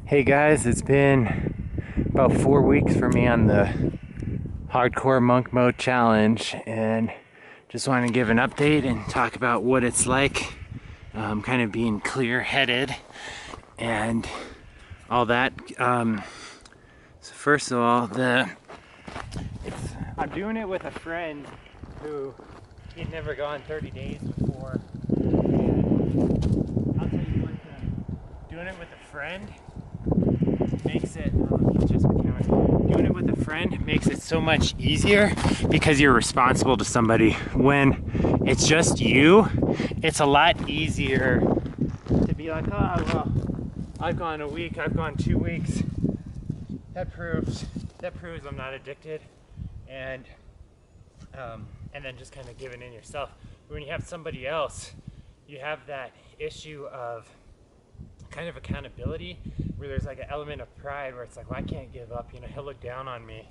Hey guys, it's been about 4 weeks for me on the hardcore monk mode challenge, and just wanted to give an update and talk about what it's like, kind of being clear-headed and all that. So first of all, I'm doing it with a friend who he'd never gone 30 days before, and I'll tell you what, doing it with a friend makes it doing it with a friend makes it so much easier because you're responsible to somebody. When it's just you, it's a lot easier to be like, oh well, I've gone a week, I've gone 2 weeks, that proves I'm not addicted, and then just kind of giving in yourself. But when you have somebody else, you have that issue of kind of accountability, where there's like an element of pride where it's like, well, I can't give up, he'll look down on me,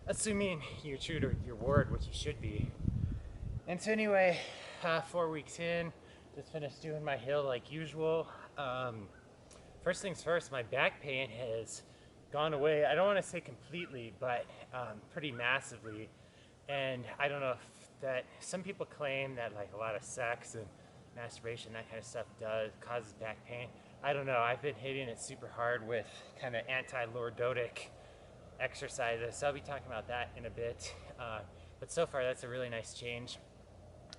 assuming you're true to your word, which you should be. And so anyway, 4 weeks in, just finished doing my hill like usual. First things first, my back pain has gone away. I don't want to say completely, but pretty massively. And I don't know if that, some people claim that like a lot of sex and masturbation, that kind of stuff causes back pain. I don't know. I've been hitting it super hard with kind of anti-lordotic exercises, so I'll be talking about that in a bit. But so far, that's a really nice change.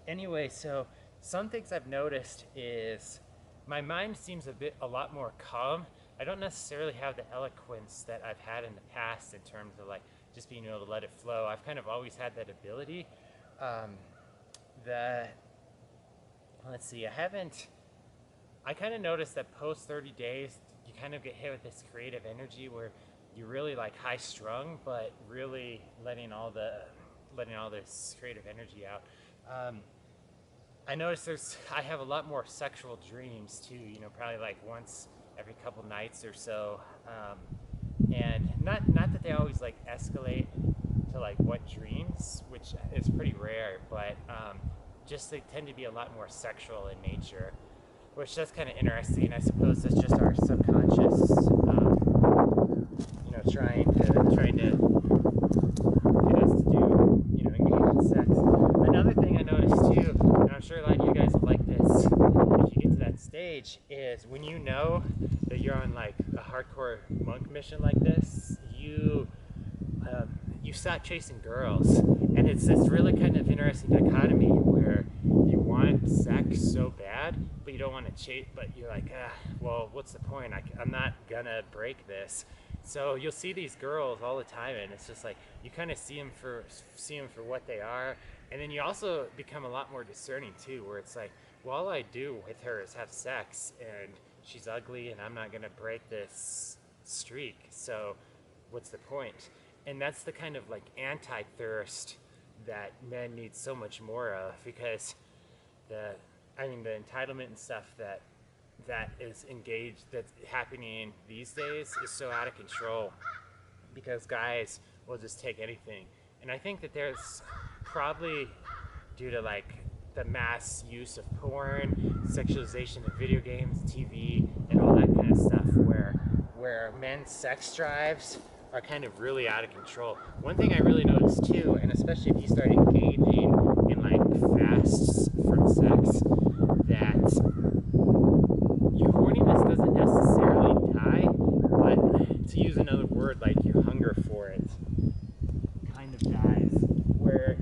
Anyway, so some things I've noticed is my mind seems a lot more calm. I don't necessarily have the eloquence that I've had in the past in terms of like just being able to let it flow. I've kind of always had that ability. Let's see, I kind of noticed that post 30 days, you kind of get hit with this creative energy where you're really like high strung, but really letting all this creative energy out. I noticed I have a lot more sexual dreams too, probably like once every couple nights or so. And not that they always like escalate to like what dreams, which is pretty rare, but just they tend to be a lot more sexual in nature, which that's kind of interesting. I suppose that's just our subconscious, trying to get us to do, engage in sex. Another thing I noticed too, and I'm sure a lot of you guys will like this if you get to that stage, is when you know that you're on like a hardcore monk mission like this, you stop chasing girls, and it's this really kind of interesting dichotomy where you want sex so bad, but you don't want to chase. But you're like, well, what's the point? I'm not gonna break this. So you'll see these girls all the time, and it's just like you kind of see them for what they are, and then you also become a lot more discerning too, where it's like, well, all I do with her is have sex, and she's ugly, and I'm not gonna break this streak. So what's the point? And that's the kind of like anti-thirst that men need so much more of, because the entitlement and stuff that's happening these days is so out of control, because guys will just take anything. And I think that there's probably, due to like the mass use of porn, sexualization of video games, TV, and all that kind of stuff, where men's sex drives are kind of really out of control. One thing I really noticed too, and especially if you start engaging in like fasts from sex, that your horniness doesn't necessarily die, but to use another word, like your hunger for it kind of dies. Where,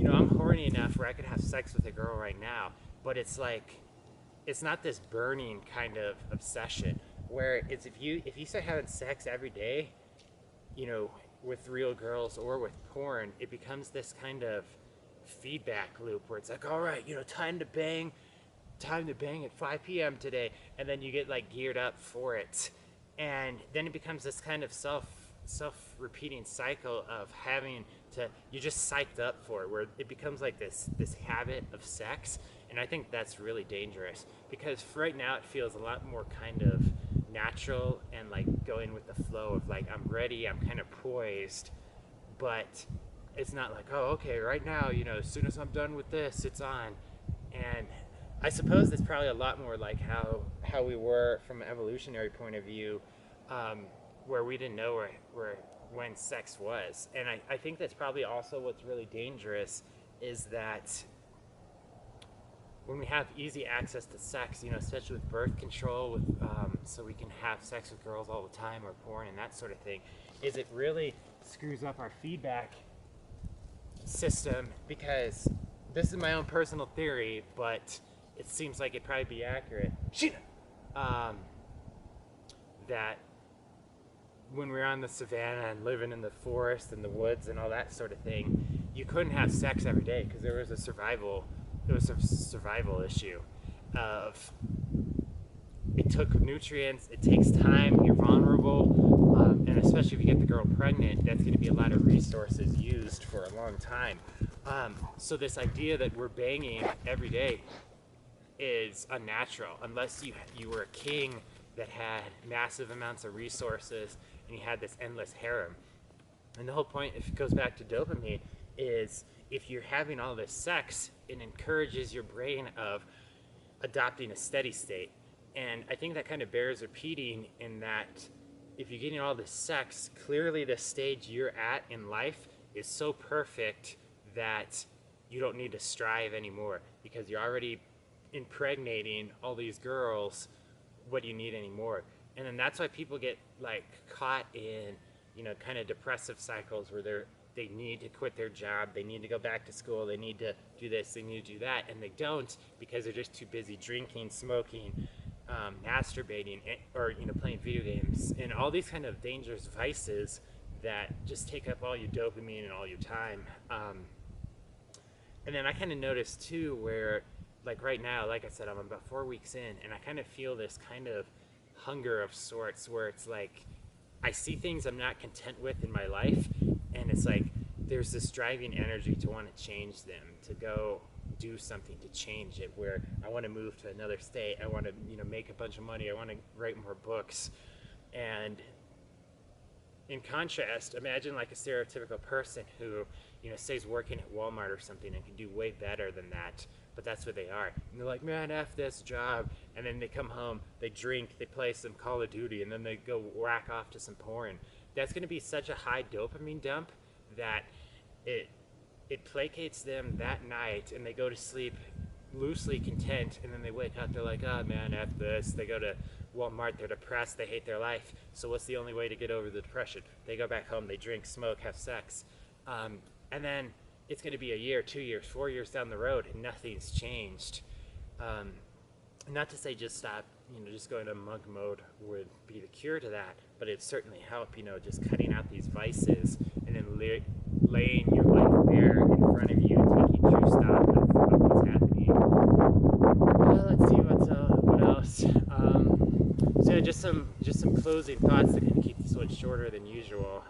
I'm horny enough where I could have sex with a girl right now, but it's like, it's not this burning kind of obsession, where it's if you start having sex every day, with real girls or with porn, it becomes this kind of feedback loop where it's like, all right, time to bang at 5 p.m. today, and then you get like geared up for it, and then it becomes this kind of self-repeating cycle of having to, you're just psyched up for it, where it becomes like this habit of sex. And I think that's really dangerous, because right now it feels a lot more kind of natural and like going with the flow of like, I'm ready, I'm kind of poised, but it's not like, oh, okay, right now, as soon as I'm done with this, it's on. And I suppose that's probably a lot more like how we were from an evolutionary point of view, um, where we didn't know where when sex was. And I think that's probably also what's really dangerous is that when we have easy access to sex, you know, especially with birth control, with so we can have sex with girls all the time or porn and that sort of thing, is it really screws up our feedback system, because this is my own personal theory, but it seems like it'd probably be accurate. Um, that when we were on the savannah and living in the forest and the woods and all that sort of thing, you couldn't have sex every day because there was a survival issue of it took nutrients, it takes time, you're vulnerable, and especially if you get the girl pregnant, that's going to be a lot of resources used for a long time. So this idea that we're banging every day is unnatural unless you were a king that had massive amounts of resources and you had this endless harem. And the whole point, if it goes back to dopamine, is if you're having all this sex, it encourages your brain of adopting a steady state. And I think that kind of bears repeating in that if you're getting all this sex, clearly the stage you're at in life is so perfect that you don't need to strive anymore because you're already impregnating all these girls. What do you need anymore? And then that's why people get like caught in, you know, kind of depressive cycles where they need to quit their job, they need to go back to school, they need to do this, they need to do that, and they don't because they're just too busy drinking, smoking, masturbating, or, you know, playing video games, and all these kind of dangerous vices that just take up all your dopamine and all your time. And then I kind of noticed too where, like right now, like I said, I'm about 4 weeks in, and I kind of feel this kind of hunger of sorts where it's like I see things I'm not content with in my life, and it's like there's this driving energy to want to change them, to go do something to change it, where I want to move to another state, I want to, you know, make a bunch of money, I want to write more books. And in contrast, imagine like a stereotypical person who, you know, stays working at Walmart or something and can do way better than that, but that's what they are. And they're like, man, F this job. And then they come home, they drink, they play some Call of Duty, and then they go whack off to some porn. That's going to be such a high dopamine dump that it placates them that night, and they go to sleep loosely content, and then they wake up, they're like, oh man, F this. They go to Walmart, they're depressed, they hate their life. So what's the only way to get over the depression? They go back home, they drink, smoke, have sex. And then it's going to be a year, 2 years, 4 years down the road, and nothing's changed. Not to say just stop, you know, just going to monk mode would be the cure to that, but it'd certainly help, you know, just cutting out these vices and then laying your life bare in front of you and taking true stock of what's happening. Let's see what else. So yeah, just some closing thoughts to kind of keep this one shorter than usual.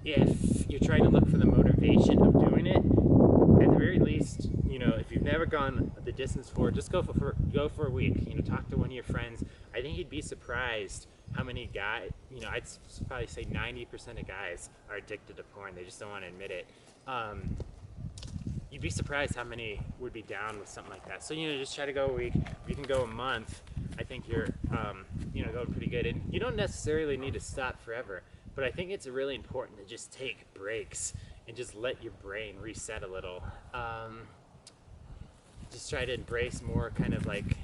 If you're trying to look for the motivation of doing it, at the very least, you know, if you've never gone the distance for it, just go for a week. You know, talk to one of your friends. I think you'd be surprised how many guys, you know, I'd probably say 90% of guys are addicted to porn. They just don't want to admit it. You'd be surprised how many would be down with something like that. So, you know, just try to go a week. If you can go a month, I think you're, you know, going pretty good. And you don't necessarily need to stop forever, but I think it's really important to just take breaks and just let your brain reset a little. Just try to embrace more kind of like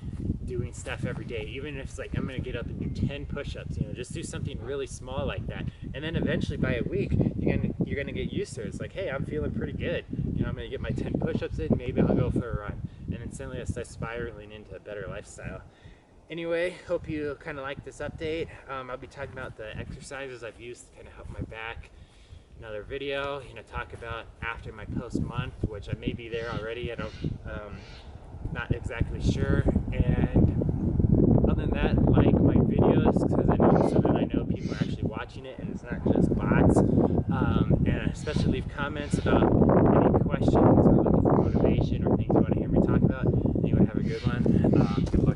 doing stuff every day, even if it's like I'm gonna get up and do 10 push-ups, you know, just do something really small like that, and then eventually by a week you're gonna get used to it. It's like, hey, I'm feeling pretty good, you know, I'm gonna get my 10 push-ups in, maybe I'll go for a run, and then suddenly I start spiraling into a better lifestyle. Anyway, hope you kind of like this update. I'll be talking about the exercises I've used to kind of help my back. Another video, you know, talk about after my post month, which I may be there already. I don't, not exactly sure. And other than that, like my videos because so that I know people are actually watching it and it's not just bots. And especially leave comments about any questions or looking for motivation or things you want to hear me talk about. Anyone have a good one. Good luck.